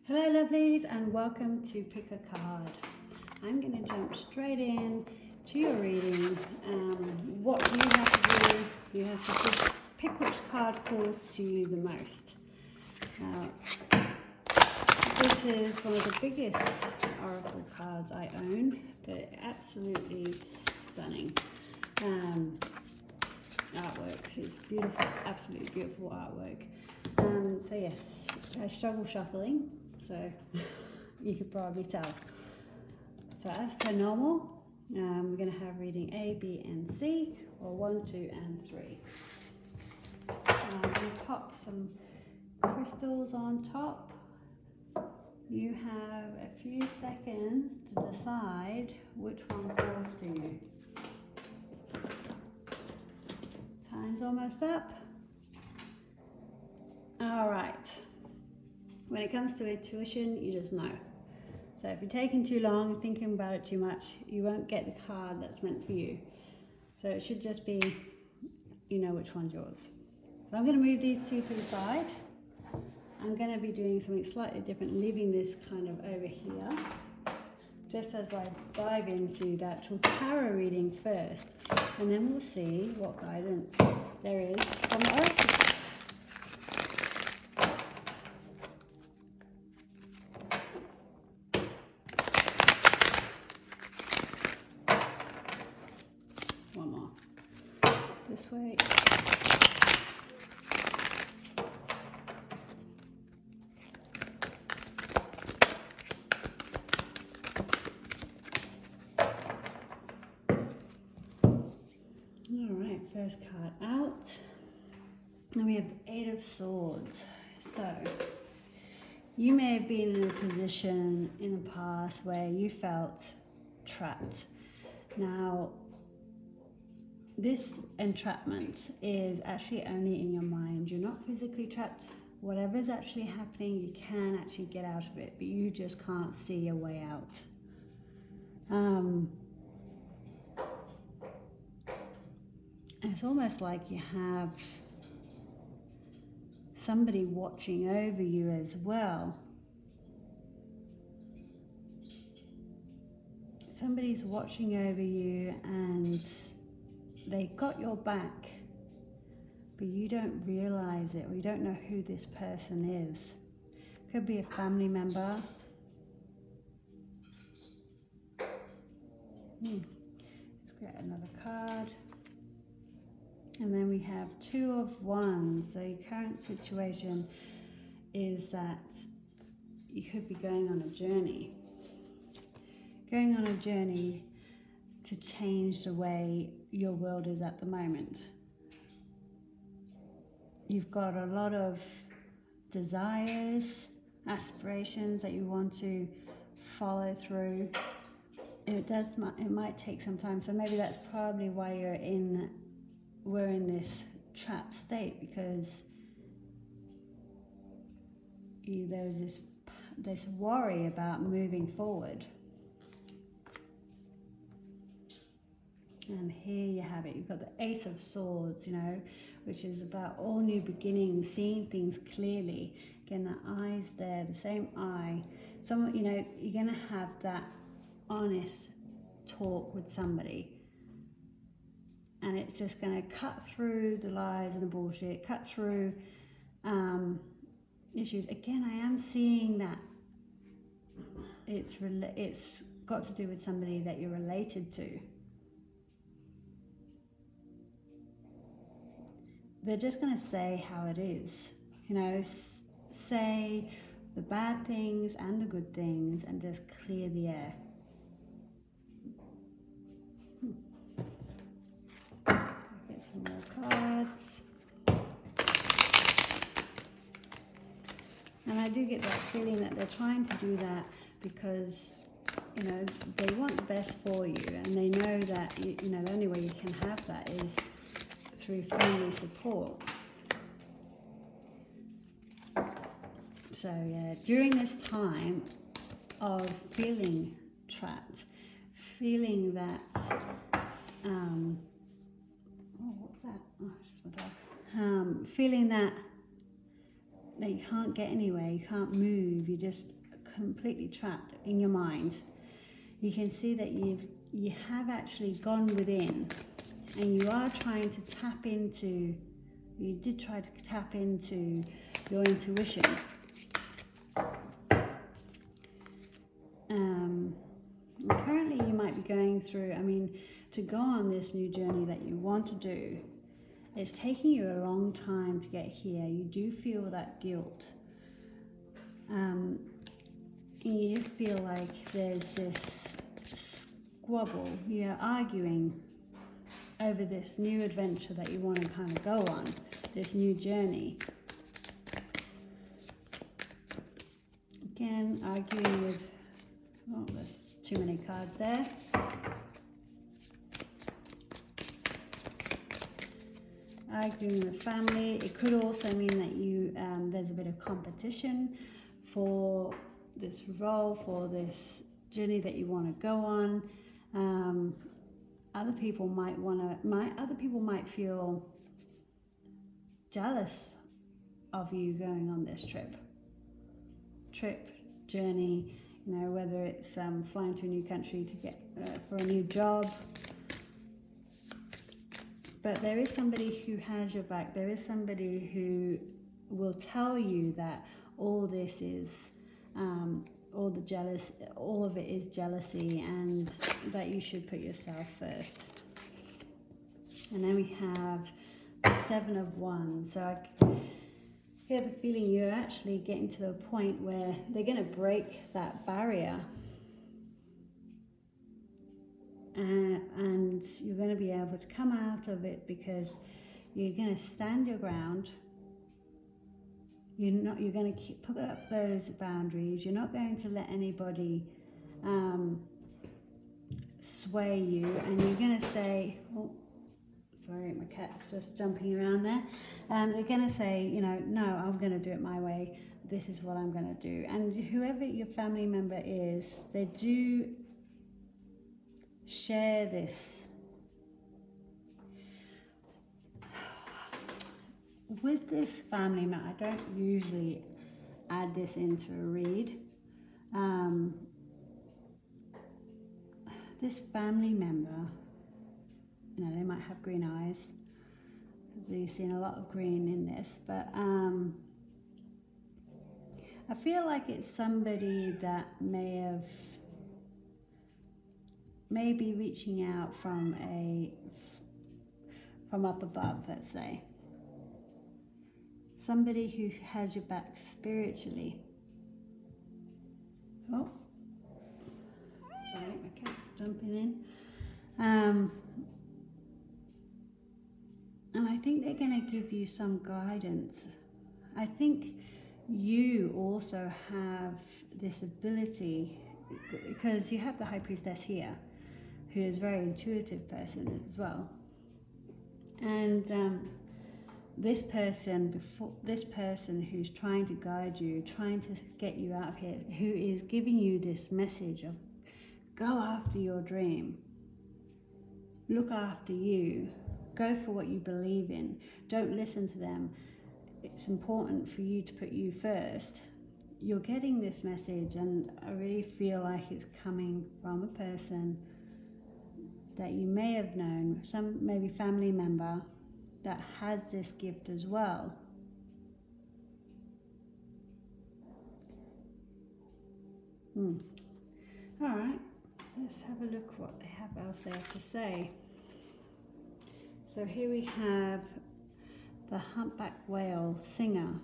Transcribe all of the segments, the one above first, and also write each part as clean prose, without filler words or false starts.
Hello lovelies and welcome to Pick a Card. I'm going to jump straight in to your reading. What you have to do, you have to just pick which card calls to you the most. This is one of the biggest oracle cards I own. They're absolutely stunning. Artwork. It's beautiful, absolutely beautiful artwork. So yes, I struggle shuffling, so you could probably tell. So as per normal, we're going to have reading A, B, and C, or 1, 2, and 3. I'm going to pop some crystals on top. You have a few seconds to decide which one falls to you. Time's almost up. All right. When it comes to intuition, you just know. So if you're taking too long, thinking about it too much, you won't get the card that's meant for you. So it should just be, you know which one's yours. So I'm going to move these two to the side. I'm going to be doing something slightly different, leaving this kind of over here, just as I dive into the actual tarot reading first, and then we'll see what guidance there is from the oracle cards. One more. This way. Alright, first card out. And we have the 8 of Swords. So, you may have been in a position in the past where you felt trapped. Now, this entrapment is actually only in your mind. You're not physically trapped. Whatever's actually happening, you can actually get out of it, but you just can't see a way out. It's almost like you have somebody watching over you as well. Somebody's watching over you and they got your back, but you don't realize it, or you don't know who this person is. Could be a family member. Let's get another card. And then we have 2 of Wands. So your current situation is that you could be going on a journey. Going on a journey to change the way your world is at the moment. You've got a lot of desires, aspirations that you want to follow through. It might take some time, so maybe that's probably why we're in this trapped state, because there's this worry about moving forward. And here you have it. You've got the 8 of Swords, which is about all new beginnings, seeing things clearly. Again, the eye's there, the same eye. You're going to have that honest talk with somebody. And it's just going to cut through the lies and the bullshit, cut through issues. Again, I am seeing that it's got to do with somebody that you're related to. They're just going to say how it is. Say the bad things and the good things and just clear the air. Some more cards. And I do get that feeling that they're trying to do that because, they want the best for you, and they know that, the only way you can have that is through family support. So yeah, during this time of feeling trapped, feeling that, what's that? Oh, it's just my dog. Feeling that that you can't get anywhere, you can't move, you're just completely trapped in your mind. You can see that you have actually gone within, and you are trying to tap into, you did try to tap into your intuition. Currently you might be going through, to go on this new journey that you want to do, it's taking you a long time to get here. You do feel that guilt. You feel like there's this squabble. You're arguing over this new adventure that you want to kind of go on, this new journey. Again, arguing with, there's too many cards there. Arguing with family. It could also mean that you there's a bit of competition for this role, for this journey that you want to go on. Other people might feel jealous of you going on this journey. Whether it's flying to a new country to get for a new job. But there is somebody who has your back. There is somebody who will tell you that all this is, all of it is jealousy, and that you should put yourself first. And then we have the 7 of Wands. So I get the feeling you're actually getting to the point where they're going to break that barrier. And you're going to be able to come out of it because you're going to stand your ground. You're going to put up those boundaries. You're not going to let anybody sway you. And you're going to say, oh, sorry, my cat's just jumping around there. They're going to say, no, I'm going to do it my way. This is what I'm going to do. And whoever your family member is, they do share this. With this family member, I don't usually add this into a read. This family member, they might have green eyes, because you've seen a lot of green in this, but I feel like it's somebody that may be reaching out from up above, let's say. Somebody who has your back spiritually. Oh, sorry, my cat jumping in. And I think they're going to give you some guidance. I think you also have this ability, because you have the High Priestess here, who is a very intuitive person as well. And this person who's trying to guide you, trying to get you out of here, who is giving you this message of go after your dream, look after you, go for what you believe in, don't listen to them. It's important for you to put you first. You're getting this message, and I really feel like it's coming from a person that you may have known, some maybe family member that has this gift as well. All right, let's have a look what else they have to say. So here we have the humpback whale singer.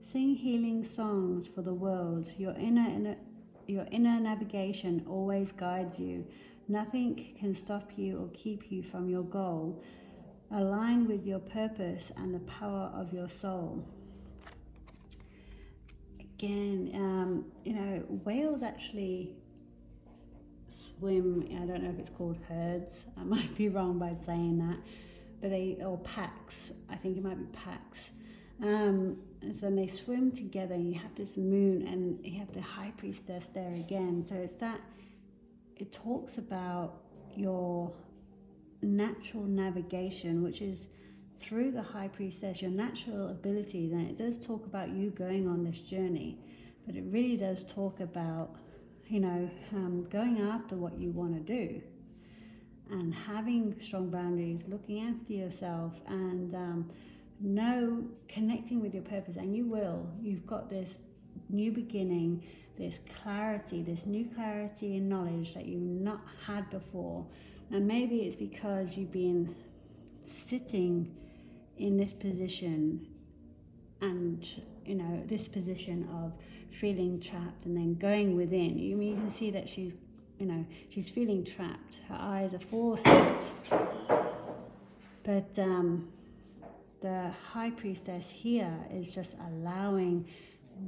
Sing healing songs for the world. Your inner navigation always guides you. Nothing can stop you or keep you from your goal. Align with your purpose and the power of your soul. Again, whales actually swim. I don't know if it's called herds. I might be wrong by saying that, but or packs. I think it might be packs. And so they swim together. You have this moon, and you have the High Priestess there again. So it's that. It talks about your natural navigation, which is through the High Priestess, your natural abilities, and it does talk about you going on this journey, but it really does talk about, going after what you want to do and having strong boundaries, looking after yourself, and connecting with your purpose. And you've got this new beginning, this clarity, this new clarity and knowledge that you've not had before. And maybe it's because you've been sitting in this position, and this position of feeling trapped, and then going within. You can see that she's feeling trapped. Her eyes are forced, but the High Priestess here is just allowing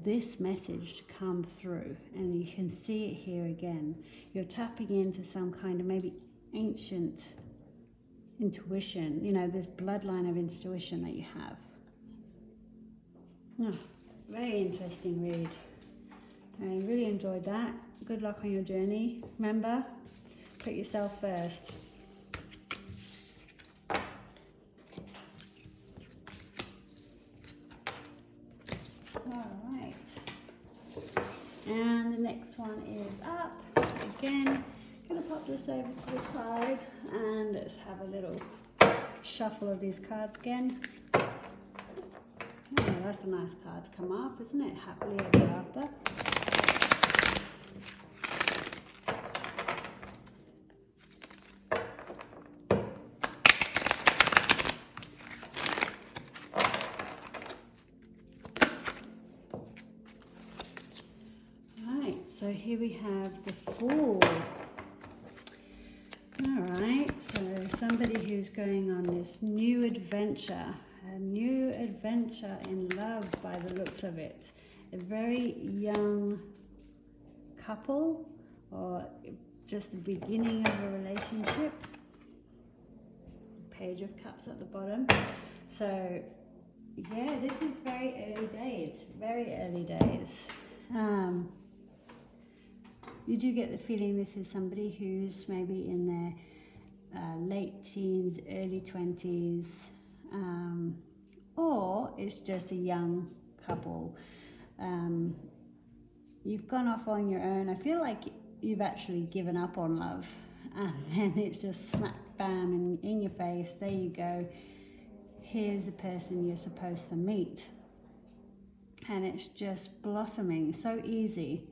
this message to come through, and you can see it here again. You're tapping into some kind of maybe ancient intuition, this bloodline of intuition that you have. Oh, very interesting read. I really enjoyed that. Good luck on your journey. Remember, put yourself first. Alright. And the next one is up. Again, going to pop this over to the side, and let's have a little shuffle of these cards again. Oh, that's a nice card to come up, isn't it? Happily ever after. Right, so here we have the Fool. Alright, so somebody who's going on this new adventure. A new adventure in love by the looks of it. A very young couple, or just the beginning of a relationship. Page of Cups at the bottom. So yeah, this is very early days. Very early days. You do get the feeling this is somebody who's maybe in their late teens, early 20s. Or it's just a young couple. You've gone off on your own. I feel like you've actually given up on love, and then it's just smack bam in your face. There you go. Here's the person you're supposed to meet, and it's just blossoming. So easy,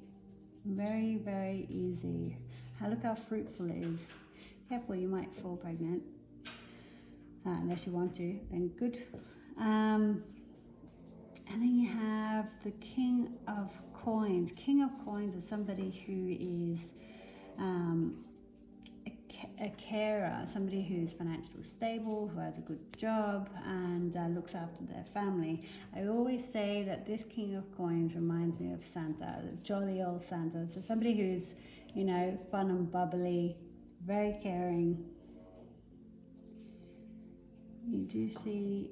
very, very easy. Look how fruitful it is. Careful, you might fall pregnant. Unless you want to, then good. And then you have the King of Coins. King of Coins is somebody who is a carer, somebody who's financially stable, who has a good job, and looks after their family. I always say that this King of Coins reminds me of Santa, the jolly old Santa. So somebody who's, fun and bubbly, very caring. You do see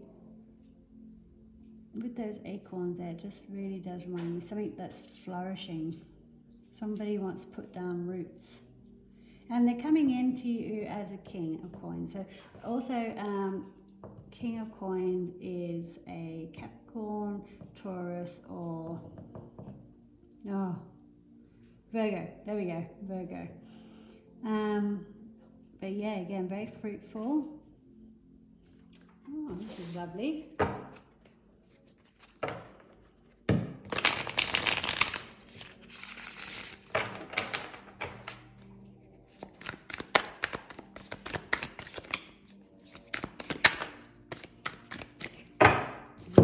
with those acorns there, it just really does remind me something that's flourishing. Somebody wants to put down roots, and they're coming into you as a King of Coins. So also King of Coins is a Capricorn, Taurus, or Virgo. There we go, Virgo. But yeah, again, very fruitful. Oh, this is lovely. There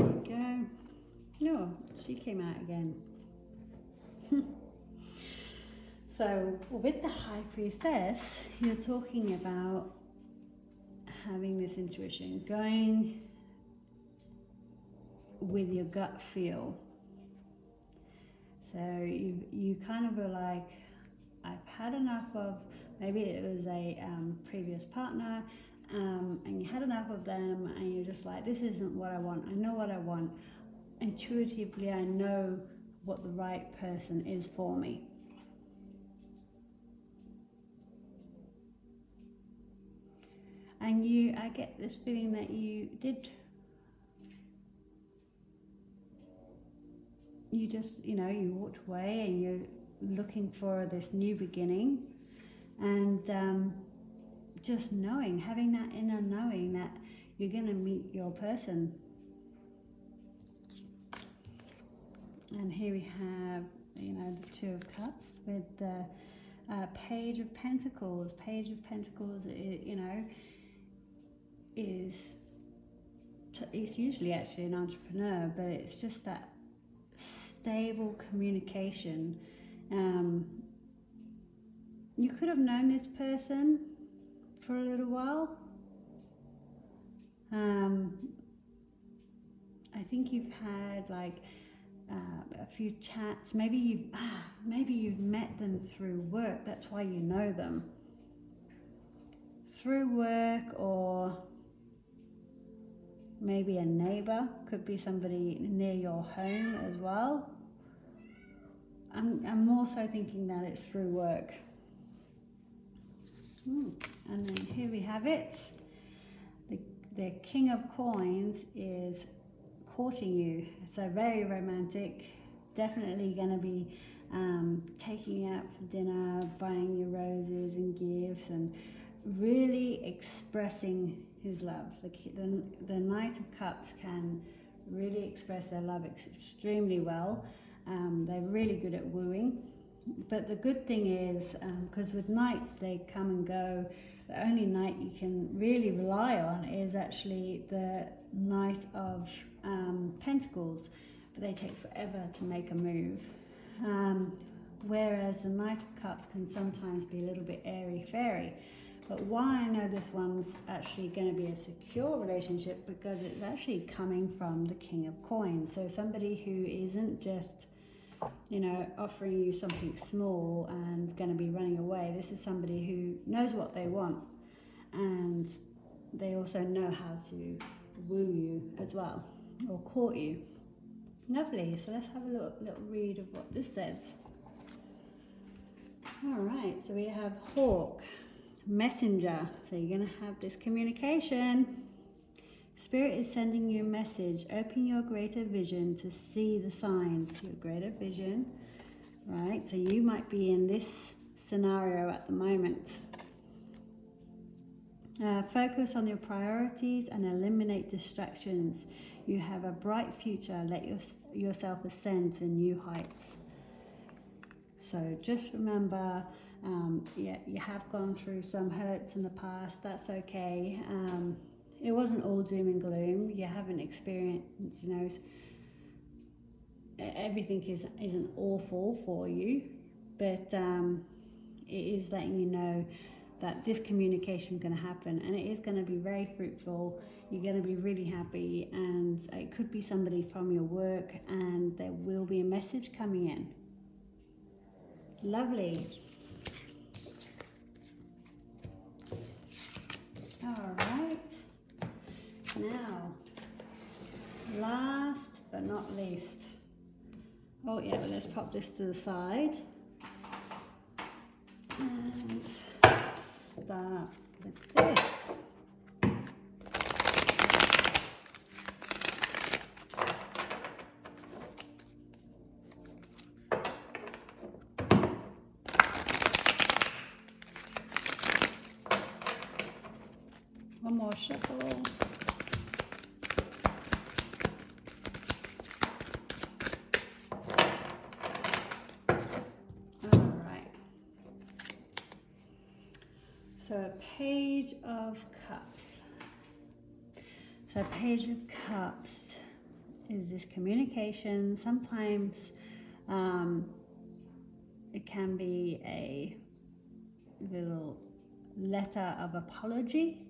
we go. No, she came out again. So with the High Priestess, you're talking about having this intuition, going with your gut feel. So you kind of were like, I've had enough of, maybe it was a previous partner, and you had enough of them, and you're just like, this isn't what I want. I know what I want. Intuitively, I know what the right person is for me. And I get this feeling that you just, you walked away and you're looking for this new beginning, and just having that inner knowing that you're going to meet your person. And here we have, the Two of Cups with the Page of Pentacles. Page of Pentacles, it's usually actually an entrepreneur, but it's just that stable communication. You could have known this person for a little while. I think you've had like a few chats. Maybe you've met them through work. That's why you know them. Through work, or maybe a neighbor. Could be somebody near your home as well. I'm more so thinking that it's through work. And then here we have it. The King of Coins is courting you. So very romantic. Definitely going to be taking you out for dinner, buying you roses and gifts, and really expressing his love. The Knight of Cups can really express their love extremely well. They're really good at wooing. But the good thing is, because with knights they come and go, the only knight you can really rely on is actually the Knight of Pentacles, but they take forever to make a move. Whereas the Knight of Cups can sometimes be a little bit airy-fairy. But why I know this one's actually going to be a secure relationship, because it's actually coming from the King of Coins. So somebody who isn't just, offering you something small and going to be running away. This is somebody who knows what they want, and they also know how to woo you as well, or court you. Lovely. So let's have a little read of what this says. All right. So we have Hawk, Messenger. So you're going to have this communication. Spirit is sending you a message. Open your greater vision to see the signs. Your greater vision, right? So you might be in this scenario at the moment. Focus on your priorities and eliminate distractions. You have a bright future. Let yourself ascend to new heights. So just remember, you have gone through some hurts in the past. That's okay. It wasn't all doom and gloom. You haven't experienced, everything isn't awful for you, but it is letting you know that this communication is going to happen, and it is going to be very fruitful. You're going to be really happy, and it could be somebody from your work, and there will be a message coming in. Lovely. All right. Now, last but not least. Oh yeah, well, let's pop this to the side. And start with this. One more shuffle. So a Page of Cups. So a Page of Cups is this communication. Sometimes it can be a little letter of apology,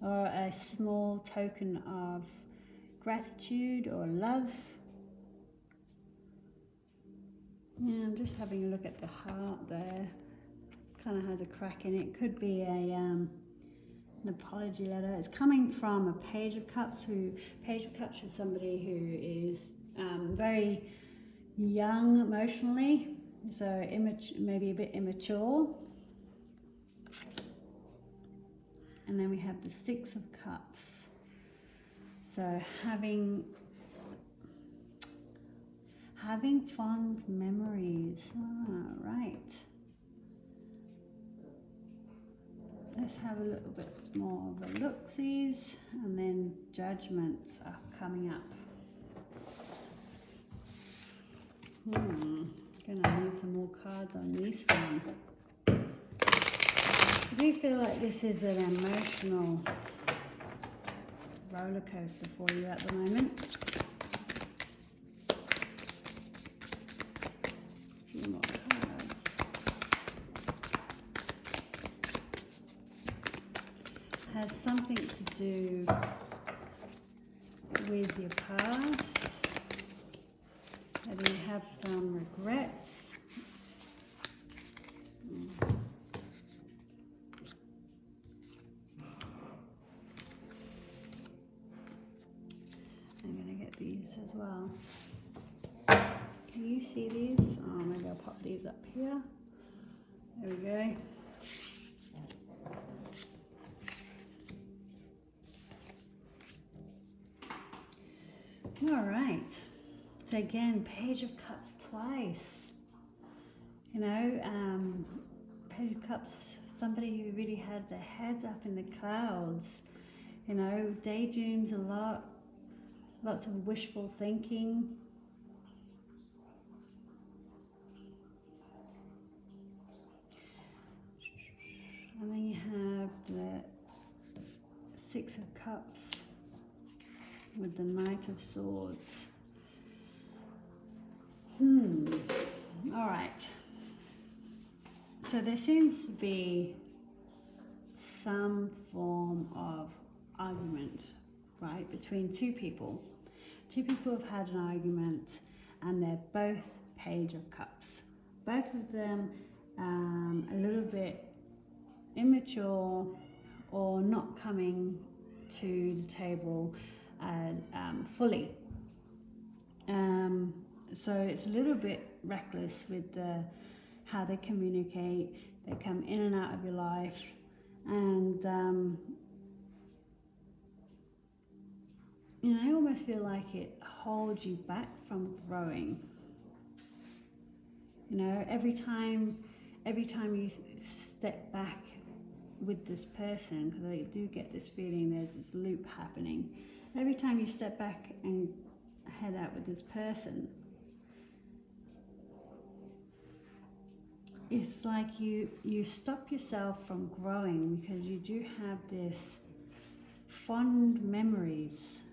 or a small token of gratitude or love. Yeah, I'm just having a look at the heart there. Kind of has a crack in it. Could be an apology letter. It's coming from a Page of Cups. Page of Cups is somebody who is very young emotionally, so maybe a bit immature. And then we have the Six of Cups. So having fond memories. Right. Let's have a little bit more of a look-sees, and then judgments are coming up. Gonna need some more cards on this one. I do feel like this is an emotional roller coaster for you at the moment. A few more cards. Has something to do with your past. Maybe you have some regrets. I'm going to get these as well. Can you see these? Oh, maybe I'll pop these up here. There we go. All right. So again, Page of Cups twice. You know, Page of Cups, somebody who really has their heads up in the clouds. You know, daydreams a lot, lots of wishful thinking. And then you have the Six of Cups with the Knight of Swords. All right. So there seems to be some form of argument, right, between two people. Two people have had an argument, and they're both Page of Cups. Both of them a little bit immature or not coming to the table fully. So it's a little bit reckless with how they communicate. They come in and out of your life, and you know, I almost feel like it holds you back from growing. You know, every time you step back with this person, because I do get this feeling there's this loop happening. Every time you step back and head out with this person, it's like you stop yourself from growing, because you do have this fond memories.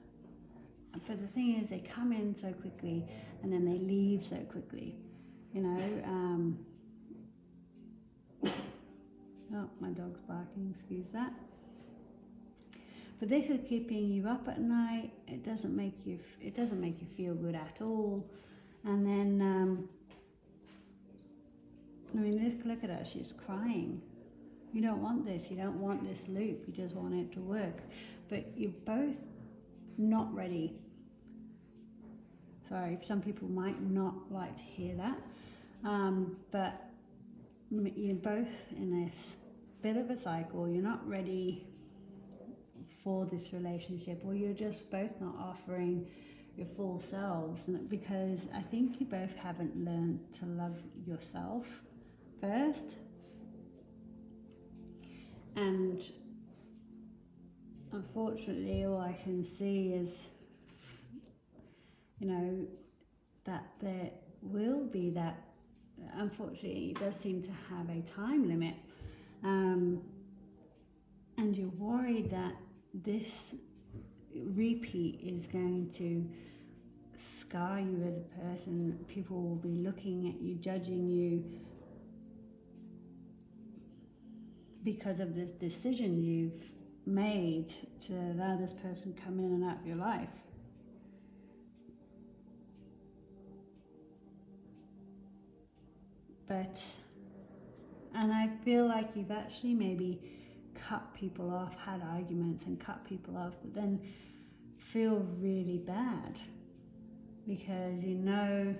But the thing is, they come in so quickly and then they leave so quickly. You know, oh, my dog's barking, excuse that. But this is keeping you up at night. It doesn't make you feel good at all. And then I mean, look at her, she's crying. You don't want this, you don't want this loop, you just want it to work. But you're both not ready. Sorry, some people might not like to hear that. But you're both in this bit of a cycle. You're not ready for this relationship, or you're just both not offering your full selves, because I think you both haven't learned to love yourself first. And unfortunately, all I can see is, you know, that there will be that. Unfortunately, it does seem to have a time limit, and you're worried that this repeat is going to scar you as a person. People will be looking at you, judging you, because of this decision you've made to allow this person come in and out of your life. And I feel like you've actually maybe cut people off, had arguments and cut people off, but then feel really bad because you know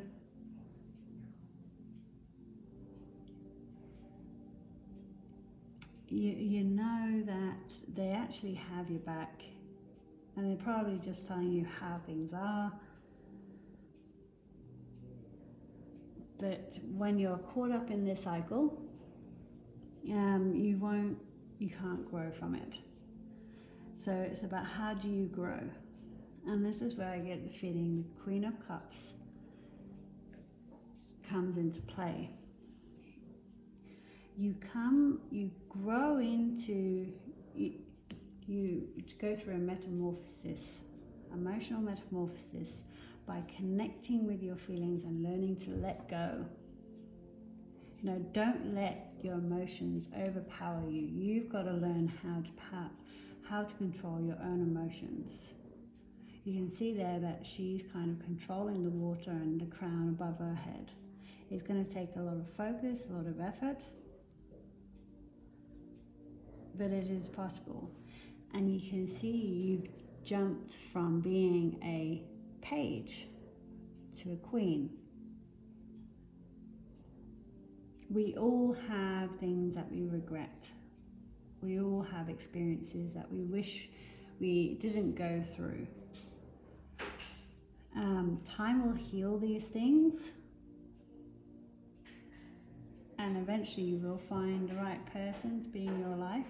you know that they actually have your back, and they're probably just telling you how things are. But when you're caught up in this cycle, you can't grow from it. So it's about how do you grow? And this is where I get the feeling the Queen of Cups comes into play. You grow into, you go through a metamorphosis, emotional metamorphosis, by connecting with your feelings and learning to let go. You know, don't let your emotions overpower you. You've got to learn how to control your own emotions. You can see there that she's kind of controlling the water and the crown above her head. It's going to take a lot of focus, a lot of effort, but it is possible. And you can see you've jumped from being a page to a queen. We all have things that we regret. We all have experiences that we wish we didn't go through. Time will heal these things, and eventually you will find the right person to be in your life.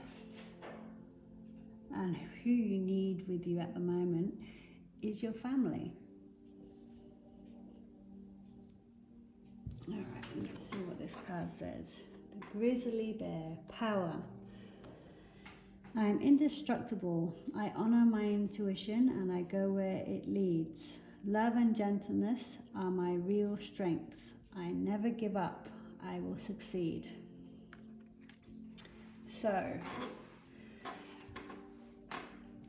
And who you need with you at the moment is your family. All right, let's see what this card says. The Grizzly Bear, power. I am indestructible. I honor my intuition and I go where it leads. Love and gentleness are my real strengths. I never give up. I will succeed. So,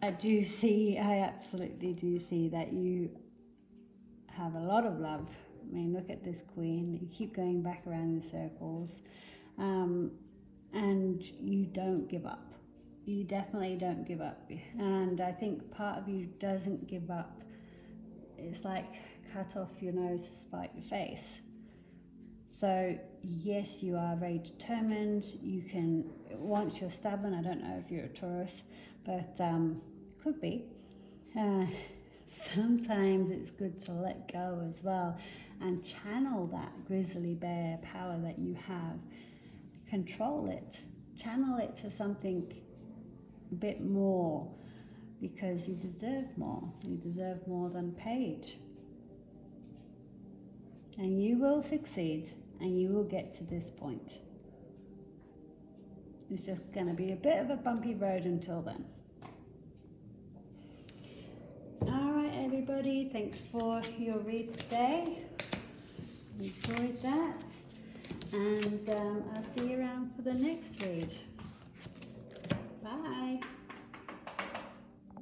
I absolutely do see that you have a lot of love. I mean, look at this queen. You keep going back around in circles, and you don't give up. You definitely don't give up. And I think part of you doesn't give up. It's like cut off your nose to spite your face. So yes, you are very determined. You can, once you're stubborn, I don't know if you're a Taurus, but could be. Sometimes it's good to let go as well and channel that grizzly bear power that you have. Control it. Channel it to something a bit more, because you deserve more. You deserve more than page. And you will succeed, and you will get to this point. It's just going to be a bit of a bumpy road until then. All right, everybody, thanks for your read today. Enjoyed that. And I'll see you around for the next read.